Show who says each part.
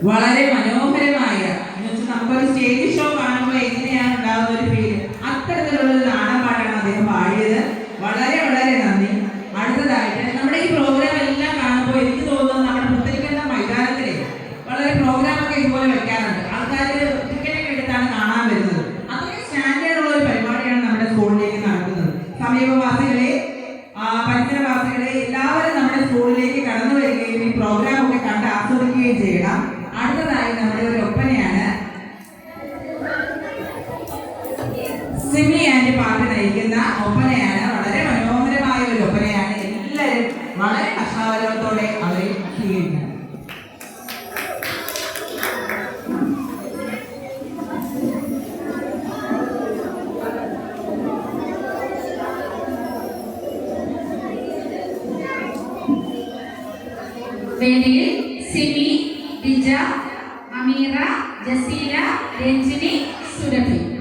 Speaker 1: വളരെ മനോഹരമായ നമുക്കൊരു സ്റ്റേജ് ഷോ കാണുമ്പോൾ എങ്ങനെയാണ് ഉണ്ടാകുന്ന ഒരു ഫീൽ, അത്തരത്തിലുള്ള ഒരു നാടകമാണ് അദ്ദേഹം പാടിയത്. വളരെ വളരെ നന്ദി. അടുത്തതായിട്ട് നമ്മുടെ ഈ പ്രോഗ്രാം എല്ലാം കാണുമ്പോൾ എനിക്ക് തോന്നുന്നത് നമ്മുടെ പുത്തരിക്കണ്ട മൈതാനത്തിലെ വളരെ പ്രോഗ്രാമൊക്കെ ഇതുപോലെ വെക്കാറുണ്ട്. ആൾക്കാർ ടിക്കറ്റൊക്കെ എടുത്താണ് കാണാൻ വരുന്നത്. അത്രയും സ്റ്റാൻഡേർഡ് ഉള്ള ഒരു പരിപാടിയാണ് നമ്മുടെ സ്കൂളിലേക്ക് നടക്കുന്നത്. സമീപവാസികളെ, പരിസരവാസികളെ എല്ലാവരും നമ്മുടെ സ്കൂളിലേക്ക് കടന്നു വരികയും ഈ പ്രോഗ്രാം ഒക്കെ കണ്ട് ആസ്വദിക്കുകയും ചെയ്യണം. അടുത്തതായി നമ്മുടെ ഒരു ഒപ്പനയാണ്. സിമി ആൻഡ് പാട്ട് നയിക്കുന്ന ഒപ്പനയാണ്. വളരെ മനോഹരമായ ഒരു ഒപ്പനയാണ്. എല്ലാവരും വളരെ കർഷാവലത്തോടെ അവരെ സ്വീകരിക്കണം.
Speaker 2: വേദിയിൽ സിമി, ഡിജ, അമീറ, ജസീല, രഞ്ജിനി, സുരഭി.